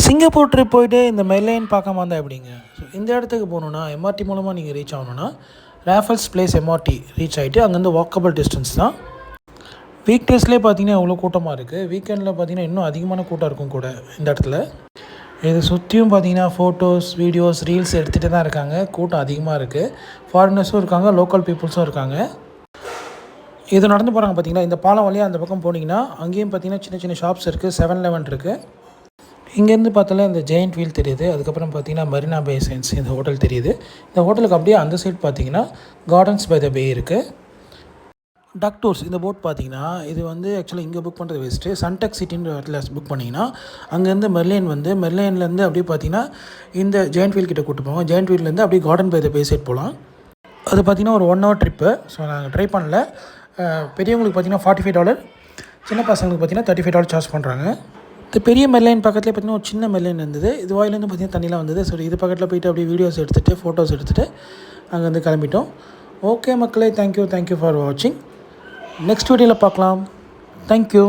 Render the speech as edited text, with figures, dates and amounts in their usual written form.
Singapore trip போயிட்டு இந்த மெர்லைன் பார்க்காம வந்தால் எப்படிங்க? ஸோ இந்த இடத்துக்கு போகணுன்னா எம்ஆர்டி மூலமாக நீங்கள் reach ஆகணுன்னா Raffles place MRT reach ஆகிட்டு அங்கேருந்து வாக்கபிள் டிஸ்டன்ஸ் தான். வீக் டேஸ்லேயே பார்த்தீங்கன்னா எவ்வளோ கூட்டமாக இருக்குது. வீக்கெண்டில் பார்த்தீங்கன்னா இன்னும் அதிகமான கூட்டம் இருக்கும் கூட இந்த இடத்துல. இது சுற்றியும் பார்த்தீங்கன்னா ஃபோட்டோஸ், வீடியோஸ், ரீல்ஸ் எடுத்துகிட்டு தான் இருக்காங்க. கூட்டம் அதிகமாக இருக்குது. ஃபாரினர்ஸும் இருக்காங்க, லோக்கல் பீப்புள்ஸும் இருக்காங்க. இது நடந்து போகிறாங்க பார்த்தீங்களா, இந்த பாலம் வழியாக அந்த பக்கம் போனீங்கன்னா அங்கேயும் பார்த்தீங்கன்னா சின்ன சின்ன ஷாப்ஸ் இருக்குது. 7-Eleven இருக்குது. இங்கேருந்து பார்த்தாலே இந்த ஜெயண்ட் வீல் தெரியுது. அதுக்கப்புறம் பார்த்தீங்கன்னா மரீனா பே சைன்ஸ் இந்த ஹோட்டல் தெரியுது. இந்த ஹோட்டலுக்கு அப்படியே அந்த சைட் பார்த்தீங்கன்னா கார்டன்ஸ் பை த பே இருக்குது. டக் டூர்ஸ் இந்த போட் பார்த்தீங்கன்னா இது வந்து ஆக்சுவலாக இங்கே புக் பண்ணுறது வேஸ்ட்டு. சன்டெக் சிட்டின்ற இடத்துல புக் பண்ணிங்கன்னா அங்கேருந்து மெர்லைன்லேருந்து அப்படியே பார்த்தீங்கன்னா இந்த ஜெயண்ட் வீல் கிட்ட கூட்டு போவோம். ஜெயண்ட் வீல்லேருந்து அப்படியே garden by the bay side போகலாம். அது பார்த்திங்கன்னா ஒரு 1 hour ட்ரிப்பு. ஸோ நாங்கள் ட்ரை பண்ணல. பெரியவங்களுக்கு பார்த்தீங்கன்னா $45, சின்ன பசங்களுக்கு பார்த்தீங்கன்னா $35 சார்ஜ் பண்ணுறாங்க. இந்த பெரிய மெர்லைன் பக்கத்துலேயே பார்த்தீங்கன்னா ஒரு சின்ன மெர்லைன் இருந்தது. இது வாயிலேருந்து பார்த்தீங்கன்னா தண்ணிலாம் வந்தது. ஸோ இது பக்கத்தில் போய்ட்டு அப்படியே வீடியோஸ் எடுத்துகிட்டு ஃபோட்டோஸ் எடுத்துகிட்டு அங்கேருந்து கிளம்பிட்டோம். ஓகே மக்களே, தேங்க்யூ ஃபார் வாட்சிங். நெக்ஸ்ட் வீடியோவில் பார்க்கலாம். தேங்க்யூ.